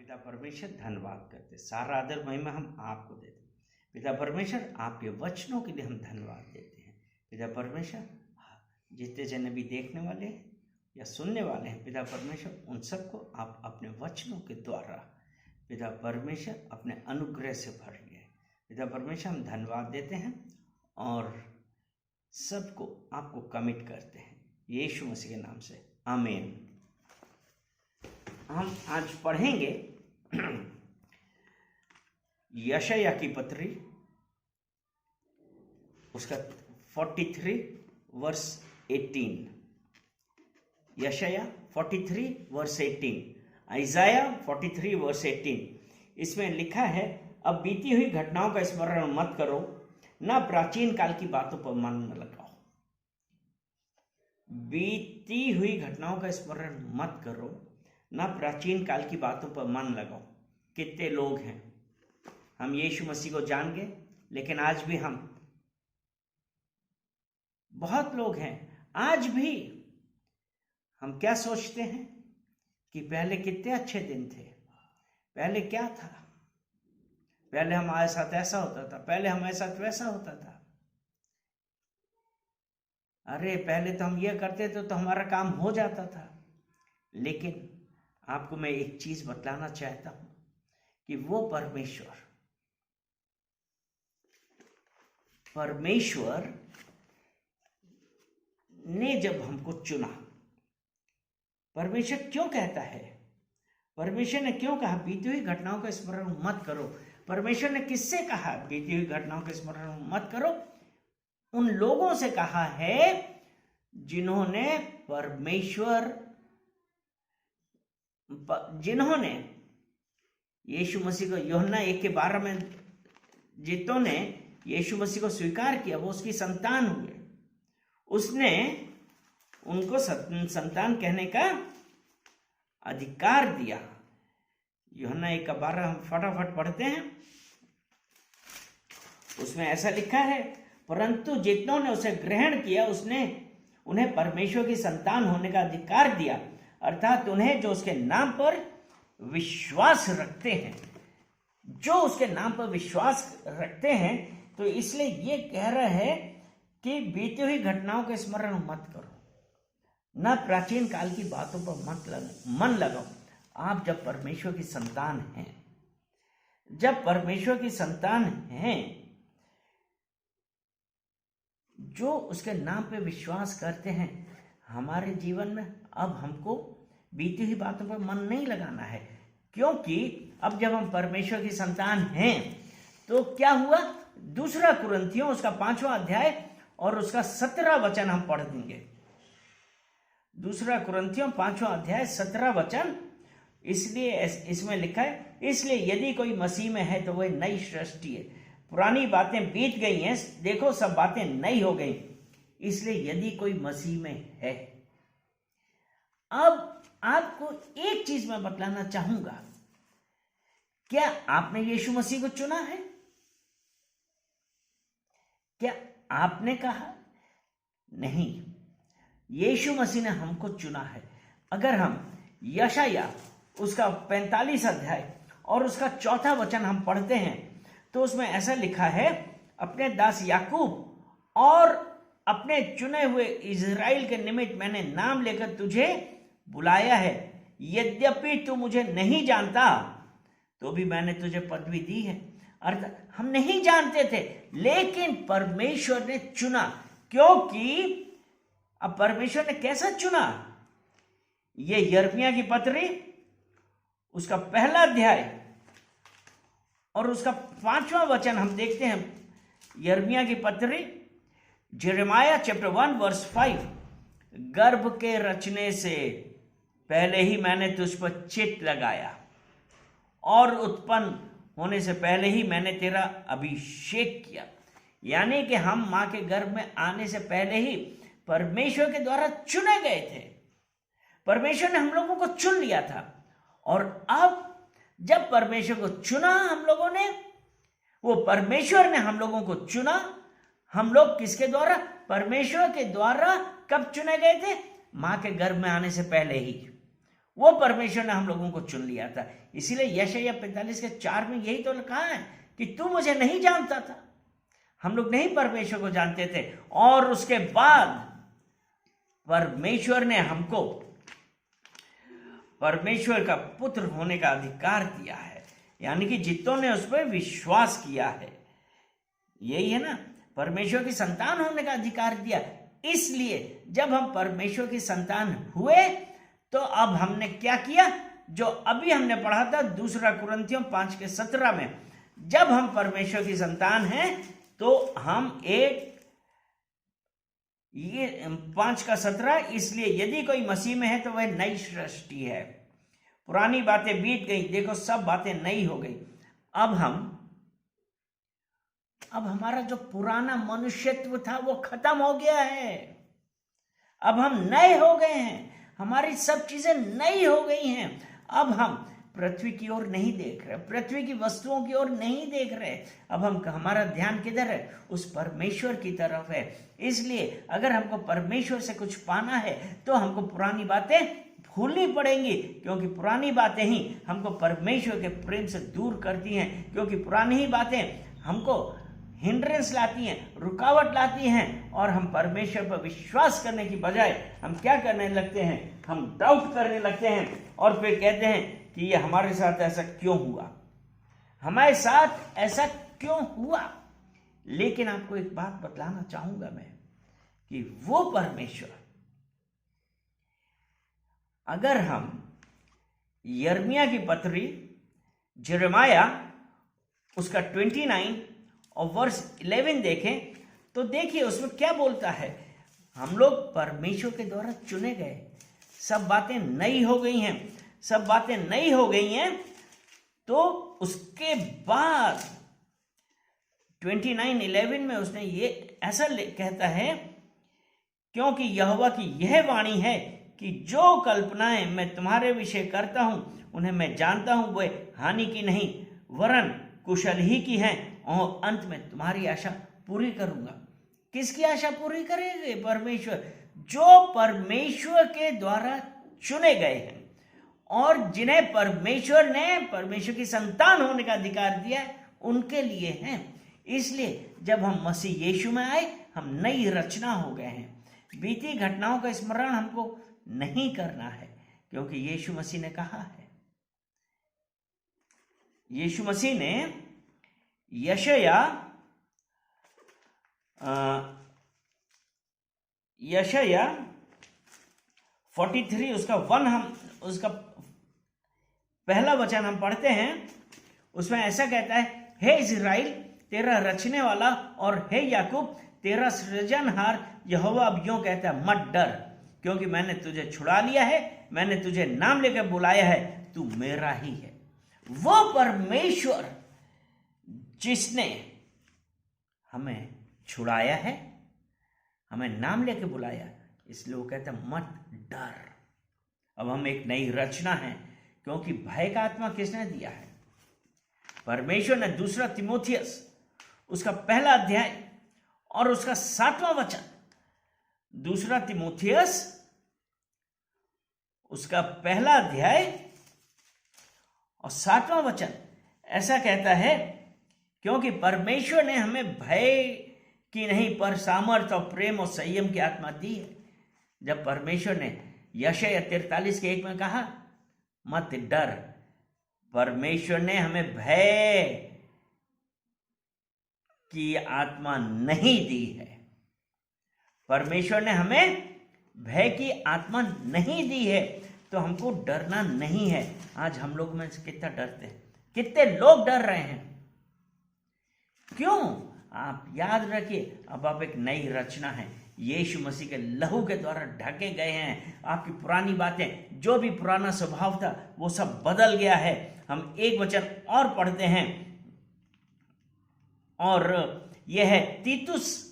पिता परमेश्वर धन्यवाद करते, सारा आदर महिमा हम आपको देते। पिता परमेश्वर आपके वचनों के लिए हम धन्यवाद देते हैं। पिता परमेश्वर जितने जन भी देखने वाले हैं या सुनने वाले हैं, पिता परमेश्वर उन सबको आप अपने वचनों के द्वारा पिता परमेश्वर अपने अनुग्रह से भरिए। पिता परमेश्वर हम धन्यवाद देते हैं और सबको आपको कमिट करते हैं यीशु मसीह के नाम से, आमीन। हम आज पढ़ेंगे यशायाह की पत्री, उसका 43 वर्स 18। यशायाह 43 वर्स 18, आइज़ाया 43 वर्स 18। इसमें लिखा है, अब बीती हुई घटनाओं का स्मरण मत करो, ना प्राचीन काल की बातों पर मन न लगाओ। बीती हुई घटनाओं का स्मरण मत करो, ना प्राचीन काल की बातों पर मन लगाओ। कितने लोग हैं, हम यीशु मसीह को जान गए, लेकिन आज भी बहुत लोग हैं, आज भी हम क्या सोचते हैं कि पहले कितने अच्छे दिन थे, पहले क्या था, पहले हमारे साथ ऐसा होता था, पहले हमारे साथ वैसा होता था। अरे पहले तो हम ये करते थे तो हमारा काम हो जाता था। लेकिन आपको मैं एक चीज बतलाना चाहता हूं कि वो परमेश्वर ने जब हमको चुना, परमेश्वर क्यों कहता है, परमेश्वर ने क्यों कहा बीती हुई घटनाओं का स्मरण मत करो? परमेश्वर ने किससे कहा बीती हुई घटनाओं का स्मरण मत करो? उन लोगों से कहा है जिन्होंने यीशु मसीह को, यूहन्ना 1:12 में जितों ने यीशु मसीह को स्वीकार किया वो उसकी संतान हुए। उसने उनको संतान कहने का अधिकार दिया। यूहन्ना 1:12 हम फटाफट पढ़ते हैं। उसमें ऐसा लिखा है, परंतु जितनों ने उसे ग्रहण किया उसने उन्हें परमेश्वर की संतान होने का अधिकार दिया, अर्थात उन्हें जो उसके नाम पर विश्वास रखते हैं, जो उसके नाम पर विश्वास रखते हैं। तो इसलिए ये कह रहा है कि बीती हुई घटनाओं के स्मरण मत करो, ना प्राचीन काल की बातों पर मन लगाओ। आप जब परमेश्वर की संतान हैं, जब परमेश्वर की संतान हैं, जो उसके नाम पे विश्वास करते हैं, हमारे जीवन में अब हमको बीती हुई बातों पर मन नहीं लगाना है। क्योंकि अब जब हम परमेश्वर की संतान हैं तो क्या हुआ, 2 कुरिन्थियों उसका 5वां अध्याय और उसका 17 वचन हम पढ़ देंगे। 2 कुरिन्थियों 5वां अध्याय 17 वचन। इसलिए इसमें लिखा है, इसलिए यदि कोई मसीह में है तो वह नई सृष्टि है, पुरानी बातें बीत गई हैं, देखो सब बातें नई हो गई। इसलिए यदि कोई मसीह में है। अब आपको एक चीज मैं बतलाना चाहूंगा, क्या आपने यीशु मसीह को चुना है? क्या आपने कहा? नहीं, यीशु मसीह ने हमको चुना है। अगर हम यशायाह उसका 45 अध्याय और उसका 4था वचन हम पढ़ते हैं तो उसमें ऐसा लिखा है, अपने दास याकूब और अपने चुने हुए इज़राइल के निमित्त मैंने नाम लेकर तुझे बुलाया है, यद्यपि तू मुझे नहीं जानता तो भी मैंने तुझे पदवी दी है। अर्थात हम नहीं जानते थे, लेकिन परमेश्वर ने चुना। क्योंकि अब परमेश्वर ने कैसा चुना? ये यिर्मयाह की पत्री उसका 1 अध्याय और उसका 5वां वचन हम देखते हैं। यिर्मयाह की पत्री जेरेमाया चैप्टर 1 वर्स 5, गर्भ के रचने से पहले ही मैंने तुझ पर चित्त लगाया और उत्पन्न होने से पहले ही मैंने तेरा अभिषेक किया। यानी कि हम मां के गर्भ में आने से पहले ही परमेश्वर के द्वारा चुने गए थे। परमेश्वर ने हम लोगों को चुन लिया था। और अब जब परमेश्वर को चुना हम लोगों ने, वो परमेश्वर ने हम लोगों को चुना। हम लोग किसके द्वारा? परमेश्वर के द्वारा। कब चुने गए थे? मां के गर्भ में आने से पहले ही। वो परमेश्वर ने हम लोगों को चुन लिया था। इसीलिए यशायाह 45:4 में यही तो लिखा है कि तू मुझे नहीं जानता था। हम लोग नहीं परमेश्वर को जानते थे, और उसके बाद परमेश्वर ने हमको परमेश्वर का पुत्र होने का अधिकार दिया है, यानी कि जितनों ने उस पर विश्वास किया है, यही है ना, परमेश्वर की संतान होने का अधिकार दिया। इसलिए जब हम परमेश्वर की संतान हुए तो अब हमने क्या किया, जो अभी हमने पढ़ा था 2 कुरिन्थियों 5:17 में, जब हम परमेश्वर की संतान हैं तो हम ये 5:17, इसलिए यदि कोई मसीह में है तो वह नई सृष्टि है, पुरानी बातें बीत गई, देखो सब बातें नई हो गई। अब हमारा जो पुराना मनुष्यत्व था वो खत्म हो गया है, अब हम नए हो गए हैं, हमारी सब चीजें नई हो गई हैं। अब हम पृथ्वी की ओर नहीं देख रहे, पृथ्वी की वस्तुओं की ओर नहीं देख रहे, अब हमारा ध्यान किधर है, उस परमेश्वर की तरफ है। इसलिए अगर हमको परमेश्वर से कुछ पाना है तो हमको पुरानी बातें भूलनी पड़ेंगी, क्योंकि पुरानी बातें ही हमको परमेश्वर के प्रेम से दूर करती हैं, क्योंकि पुरानी ही बातें हमको हिंड्रेंस लाती हैं, रुकावट लाती हैं, और हम परमेश्वर पर विश्वास करने की बजाय हम क्या करने लगते हैं, हम डाउट करने लगते हैं, और फिर कहते हैं कि ये हमारे साथ ऐसा क्यों हुआ, हमारे साथ ऐसा क्यों हुआ। लेकिन आपको एक बात बतलाना चाहूंगा मैं कि वो परमेश्वर, अगर हम यिर्मयाह की पत्री यिर्मयाह उसका 29 और वर्स 11 देखें तो देखिए उसमें क्या बोलता है। हम लोग परमेश्वर के द्वारा चुने गए, सब बातें नई हो गई हैं, सब बातें नई हो गई हैं। तो उसके बाद 29:11 में उसने ये ऐसा कहता है, क्योंकि यहोवा की यह वाणी है कि जो कल्पनाएं मैं तुम्हारे विषय करता हूं उन्हें मैं जानता हूं, वे हानि की नहीं वरन कुशल ही की हैं, और अंत में तुम्हारी आशा पूरी करूंगा। किसकी आशा पूरी करेंगे? परमेश्वर, जो परमेश्वर के द्वारा चुने गए हैं और जिन्हें परमेश्वर ने परमेश्वर की संतान होने का अधिकार दिया है, उनके लिए हैं। इसलिए जब हम मसीह यीशु में आए हम नई रचना हो गए हैं। बीती घटनाओं का स्मरण हमको नहीं करना है, क्योंकि यीशु मसीह ने कहा है, यीशु मसीह ने यशायाह 43 उसका पहला वचन हम पढ़ते हैं। उसमें ऐसा कहता है, हे इज़राइल तेरा रचने वाला और हे याकूब तेरा सृजनहार यहोवा अब यूं कहता है, मत डर, क्योंकि मैंने तुझे छुड़ा लिया है, मैंने तुझे नाम लेकर बुलाया है, तू मेरा ही है। वो परमेश्वर जिसने हमें छुड़ाया है, हमें नाम लेके बुलाया, इसलिए वो कहता है मत डर। अब हम एक नई रचना है, क्योंकि भय का आत्मा किसने दिया है? परमेश्वर ने। 2 तीमुथियुस उसका पहला अध्याय और उसका 7वां वचन, 2 तीमुथियुस उसका पहला अध्याय और 7वां वचन ऐसा कहता है, क्योंकि परमेश्वर ने हमें भय की नहीं पर सामर्थ और प्रेम और संयम की आत्मा दी है। जब परमेश्वर ने यशायाह 43:1 में कहा मत डर, परमेश्वर ने हमें भय की आत्मा नहीं दी है। परमेश्वर ने हमें भय की आत्मा नहीं दी है, तो हमको डरना नहीं है। आज हम लोग में से कितना डरते हैं, कितने लोग डर रहे हैं, क्यों? आप याद रखिए, अब आप एक नई रचना है, यीशु मसीह के लहू के द्वारा ढके गए हैं। आपकी पुरानी बातें, जो भी पुराना स्वभाव था वो सब बदल गया है। हम एक वचन और पढ़ते हैं, और यह है तीतुस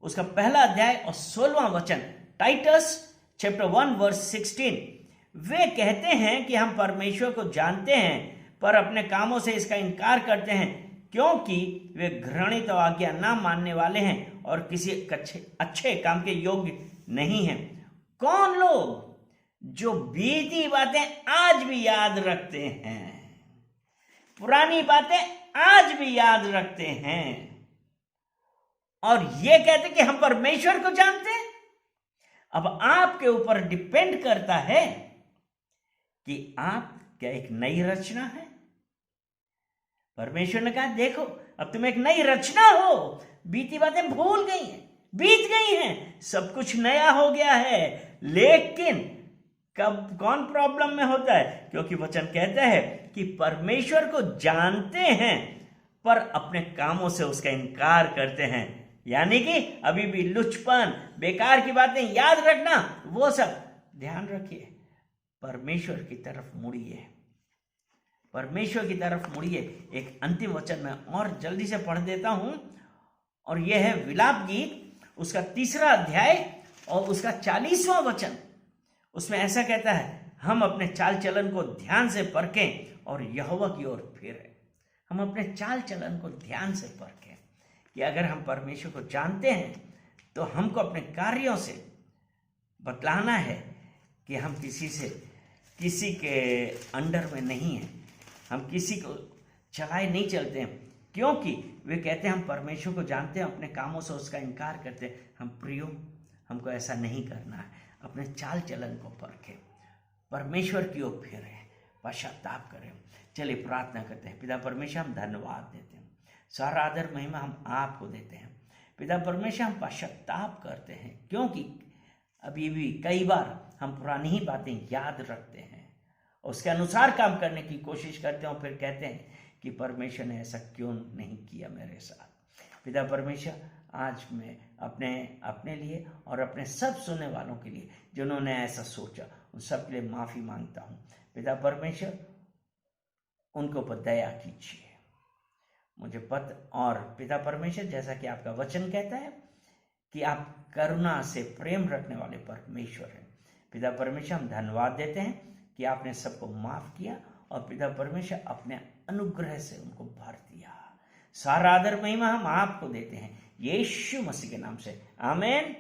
उसका पहला अध्याय और 16वां वचन, टाइटस चैप्टर 1 वर्स 16। वे कहते हैं कि हम परमेश्वर को जानते हैं, पर अपने कामों से इसका इनकार करते हैं, क्योंकि वे घृणित और आज्ञा ना मानने वाले हैं और किसी अच्छे काम के योग्य नहीं हैं। कौन लोग? जो बीती बातें आज भी याद रखते हैं, पुरानी बातें आज भी याद रखते हैं और ये कहते कि हम परमेश्वर को जानते हैं। अब आपके ऊपर डिपेंड करता है कि आप क्या एक नई रचना है। परमेश्वर ने कहा देखो अब तुम एक नई रचना हो, बीती बातें भूल गई हैं, बीत गई हैं, सब कुछ नया हो गया है। लेकिन कब कौन प्रॉब्लम में होता है? क्योंकि वचन कहता है कि परमेश्वर को जानते हैं पर अपने कामों से उसका इनकार करते हैं। यानी कि अभी भी लुचपन, बेकार की बातें याद रखना, वो सब ध्यान रखिए, परमेश्वर की तरफ मुड़िए, परमेश्वर की तरफ मुड़िए। एक अंतिम वचन में और जल्दी से पढ़ देता हूं और यह है विलाप गीत, उसका 3 अध्याय और उसका 40वां वचन। उसमें ऐसा कहता है, हम अपने चाल चलन को ध्यान से परखें और यहोवा की ओर फिरें। हम अपने चाल चलन को ध्यान से परखें कि अगर हम परमेश्वर को जानते हैं तो हमको अपने कार्यों से बतलाना है कि हम किसी के अंडर में नहीं हैं, हम किसी को चलाए नहीं चलते हैं, क्योंकि वे कहते हैं हम परमेश्वर को जानते हैं, अपने कामों से उसका इनकार करते हैं। हम प्रियो, हमको ऐसा नहीं करना है। अपने चाल चलन को परखें, परमेश्वर की ओर फिरें, पश्चाताप करें। चलिए प्रार्थना करते हैं। पिता परमेश्वर, हम धन्यवाद देते हैं, सारा आदर महिमा हम आपको देते हैं। पिता परमेश्वर, हम पश्चाताप करते हैं क्योंकि अभी भी कई बार हम पुरानी ही बातें याद रखते हैं, उसके अनुसार काम करने की कोशिश करते हैं और फिर कहते हैं कि परमेश्वर ने ऐसा क्यों नहीं किया मेरे साथ। पिता परमेश्वर, आज मैं अपने लिए और अपने सब सुनने वालों के लिए जिन्होंने ऐसा सोचा, उन सब के लिए माफ़ी मांगता हूँ। पिता परमेश्वर, उनको पर दया कीजिए मुझे और पिता परमेश्वर, जैसा कि आपका वचन कहता है कि आप करुणा से प्रेम रखने वाले परमेश्वर हैं। पिता परमेश्वर, हम धन्यवाद देते हैं कि आपने सबको माफ किया और पिता परमेश्वर अपने अनुग्रह से उनको भर दिया। सारा आदर महिमा हम आपको देते हैं, यीशु मसीह के नाम से, आमीन।